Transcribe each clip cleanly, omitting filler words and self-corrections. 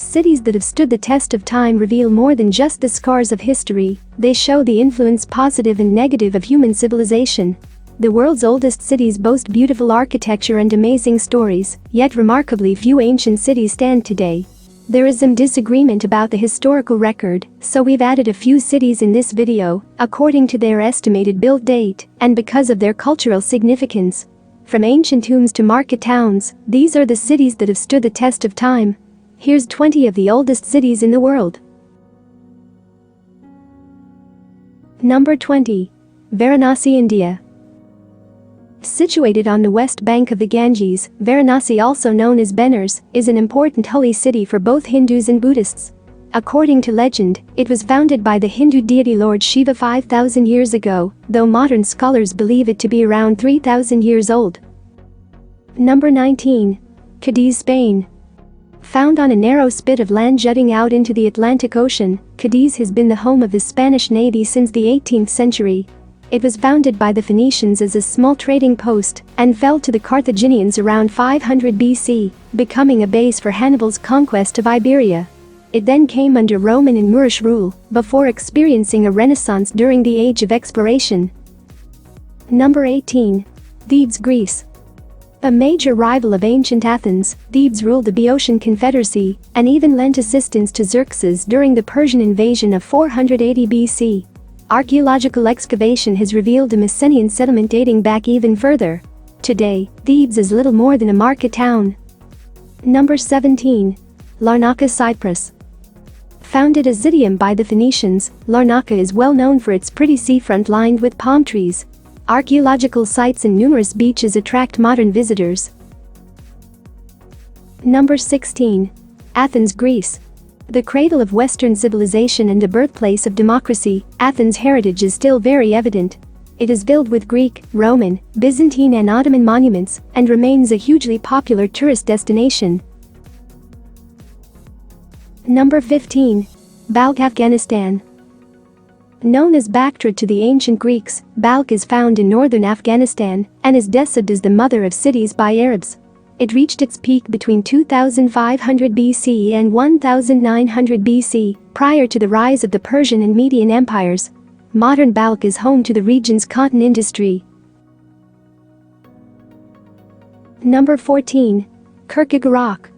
Cities that have stood the test of time reveal more than just the scars of history, they show the influence, positive and negative, of human civilization. The world's oldest cities boast beautiful architecture and amazing stories, yet remarkably few ancient cities stand today. There is some disagreement about the historical record, so we've added a few cities in this video, according to their estimated build date, and because of their cultural significance. From ancient tombs to market towns, these are the cities that have stood the test of time. Here's 20 of the oldest cities in the world. Number 20. Varanasi, India. Situated on the west bank of the Ganges, Varanasi, also known as Benares, is an important holy city for both Hindus and Buddhists. According to legend, it was founded by the Hindu deity Lord Shiva 5,000 years ago, though modern scholars believe it to be around 3,000 years old. Number 19. Cádiz, Spain. Found on a narrow spit of land jutting out into the Atlantic Ocean, Cádiz has been the home of the Spanish Navy since the 18th century. It was founded by the Phoenicians as a small trading post and fell to the Carthaginians around 500 BC, becoming a base for Hannibal's conquest of Iberia. It then came under Roman and Moorish rule, before experiencing a renaissance during the Age of Exploration. Number 18. Thebes, Greece. A major rival of ancient Athens, Thebes ruled the Boeotian Confederacy and even lent assistance to Xerxes during the Persian invasion of 480 BC. Archaeological excavation has revealed a Mycenaean settlement dating back even further. Today, Thebes is little more than a market town. Number 17. Larnaca, Cyprus. Founded as Zydium by the Phoenicians, Larnaca is well known for its pretty seafront lined with palm trees. Archaeological sites and numerous beaches attract modern visitors. Number 16. Athens, Greece. The cradle of Western civilization and a birthplace of democracy, Athens' heritage is still very evident. It is filled with Greek, Roman, Byzantine and Ottoman monuments and remains a hugely popular tourist destination. Number 15. Balkh, Afghanistan. Known as Bactria to the ancient Greeks, Balkh is found in northern Afghanistan and is described as the mother of cities by Arabs. It reached its peak between 2500 BC and 1900 BC, prior to the rise of the Persian and Median empires. Modern Balkh is home to the region's cotton industry. Number 14. Kirkuk, Iraq.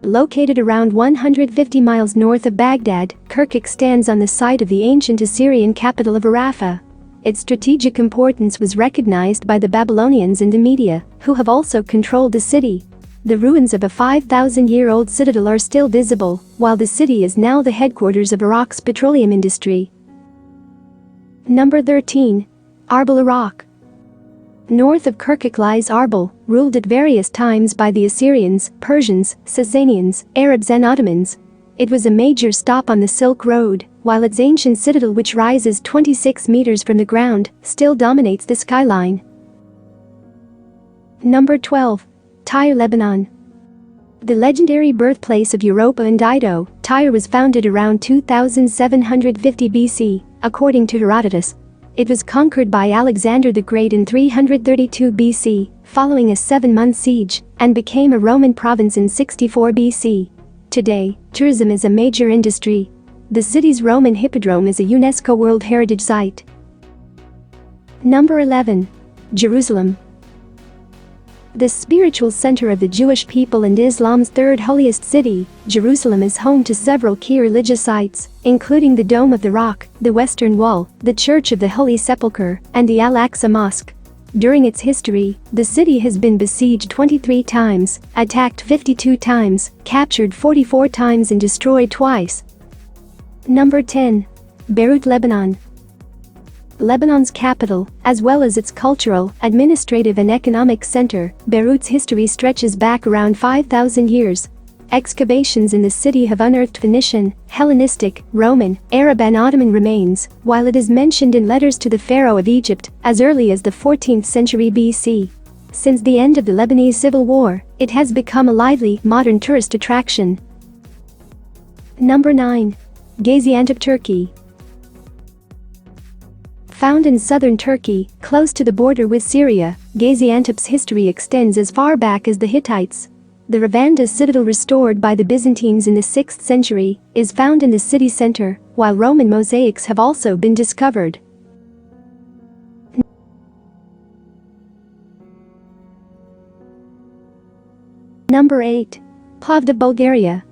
Located around 150 miles north of Baghdad, Kirkuk stands on the site of the ancient Assyrian capital of Arapha. Its strategic importance was recognized by the Babylonians and the Media, who have also controlled the city. The ruins of a 5,000-year-old citadel are still visible, while the city is now the headquarters of Iraq's petroleum industry. Number 13. Arbil, Iraq. North of Kirkuk lies Arbil, ruled at various times by the Assyrians, Persians, Sasanians, Arabs and Ottomans. It was a major stop on the Silk Road, while its ancient citadel, which rises 26 meters from the ground, still dominates the skyline. Number 12. Tyre, Lebanon. The legendary birthplace of Europa and Dido, Tyre was founded around 2750 BC, according to Herodotus. It was conquered by Alexander the Great in 332 BC, following a 7-month siege, and became a Roman province in 64 BC. Today, tourism is a major industry. The city's Roman hippodrome is a UNESCO World Heritage Site. Number 11. Jerusalem. The spiritual center of the Jewish people and Islam's third holiest city, Jerusalem is home to several key religious sites, including the Dome of the Rock, the Western Wall, the Church of the Holy Sepulchre, and the Al-Aqsa Mosque. During its history, the city has been besieged 23 times, attacked 52 times, captured 44 times and destroyed twice. Number 10. Beirut, Lebanon. Lebanon's capital, as well as its cultural, administrative and economic center, Beirut's history stretches back around 5,000 years. Excavations in the city have unearthed Phoenician, Hellenistic, Roman, Arab and Ottoman remains, while it is mentioned in letters to the Pharaoh of Egypt as early as the 14th century BC. Since the end of the Lebanese Civil War, it has become a lively, modern tourist attraction. Number 9. Gaziantep, Turkey. Found in southern Turkey, close to the border with Syria, Gaziantep's history extends as far back as the Hittites. The Ravanda citadel, restored by the Byzantines in the 6th century, is found in the city center, while Roman mosaics have also been discovered. Number 8. Plovdiv, Bulgaria.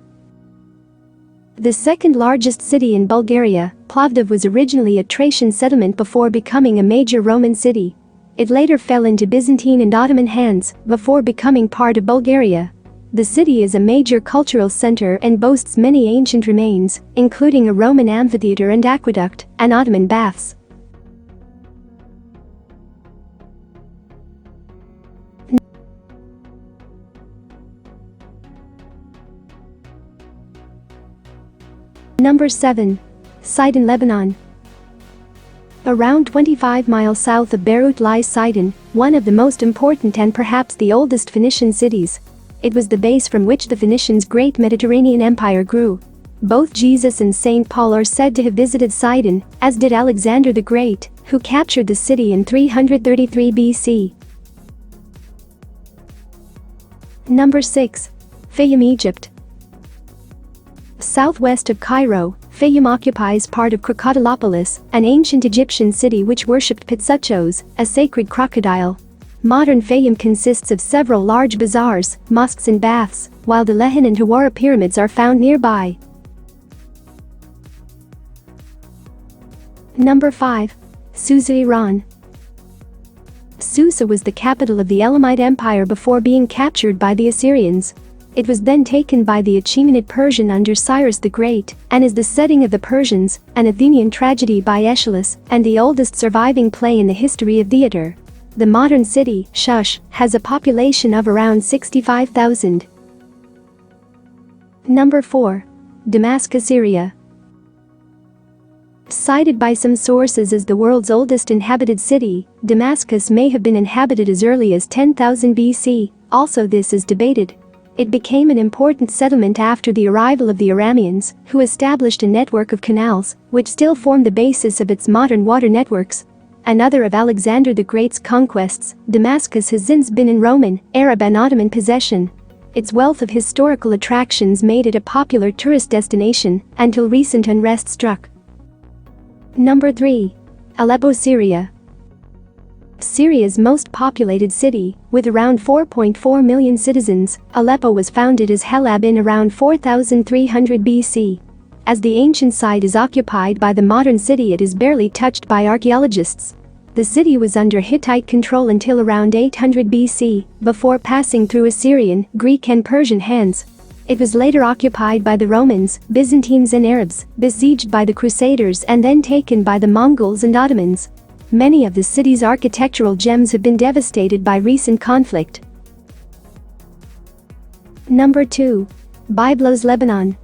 The second largest city in Bulgaria, Plovdiv was originally a Thracian settlement before becoming a major Roman city. It later fell into Byzantine and Ottoman hands before becoming part of Bulgaria. The city is a major cultural center and boasts many ancient remains, including a Roman amphitheater and aqueduct, and Ottoman baths. Number 7. Sidon, Lebanon. Around 25 miles south of Beirut lies Sidon, one of the most important and perhaps the oldest Phoenician cities. It was the base from which the Phoenicians' great Mediterranean empire grew. Both Jesus and St. Paul are said to have visited Sidon, as did Alexander the Great, who captured the city in 333 BC. Number 6. Faiyum, Egypt. Southwest of Cairo, Faiyum occupies part of Crocodilopolis, an ancient Egyptian city which worshipped Pitsuchos, a sacred crocodile. Modern Faiyum consists of several large bazaars, mosques and baths, while the Lehin and Hawara pyramids are found nearby. Number 5. Susa, Iran. Susa was the capital of the Elamite Empire before being captured by the Assyrians. It was then taken by the Achaemenid Persian under Cyrus the Great, and is the setting of the Persians, an Athenian tragedy by Aeschylus, and the oldest surviving play in the history of theater. The modern city, Shush, has a population of around 65,000. Number 4. Damascus, Syria. Cited by some sources as the world's oldest inhabited city, Damascus may have been inhabited as early as 10,000 BC, also this is debated. It became an important settlement after the arrival of the Arameans, who established a network of canals, which still form the basis of its modern water networks. Another of Alexander the Great's conquests, Damascus has since been in Roman, Arab and Ottoman possession. Its wealth of historical attractions made it a popular tourist destination until recent unrest struck. Number 3. Aleppo, Syria. Syria's most populated city, with around 4.4 million citizens, Aleppo was founded as Helab in around 4300 BC. As the ancient site is occupied by the modern city, it is barely touched by archaeologists. The city was under Hittite control until around 800 BC, before passing through Assyrian, Greek and Persian hands. It was later occupied by the Romans, Byzantines and Arabs, besieged by the Crusaders and then taken by the Mongols and Ottomans. Many of the city's architectural gems have been devastated by recent conflict. Number 2. Byblos, Lebanon.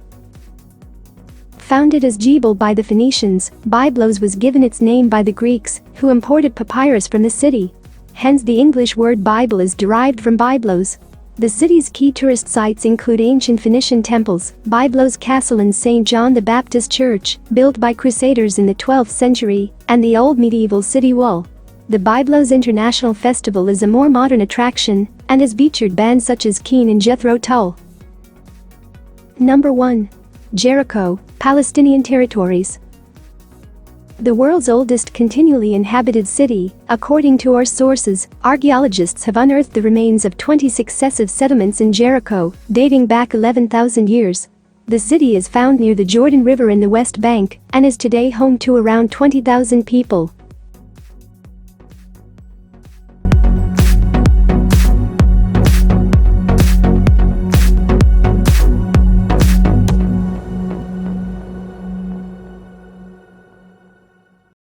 Founded as Jebel by the Phoenicians, Byblos was given its name by the Greeks, who imported papyrus from the city. Hence the English word Bible is derived from Byblos. The city's key tourist sites include ancient Phoenician temples, Byblos Castle and St. John the Baptist Church, built by Crusaders in the 12th century, and the old medieval city wall. The Byblos International Festival is a more modern attraction, and has featured bands such as Keen and Jethro Tull. Number 1. Jericho, Palestinian territories. The world's oldest continually inhabited city, according to our sources, archaeologists have unearthed the remains of 20 successive settlements in Jericho, dating back 11,000 years. The city is found near the Jordan River in the West Bank, and is today home to around 20,000 people.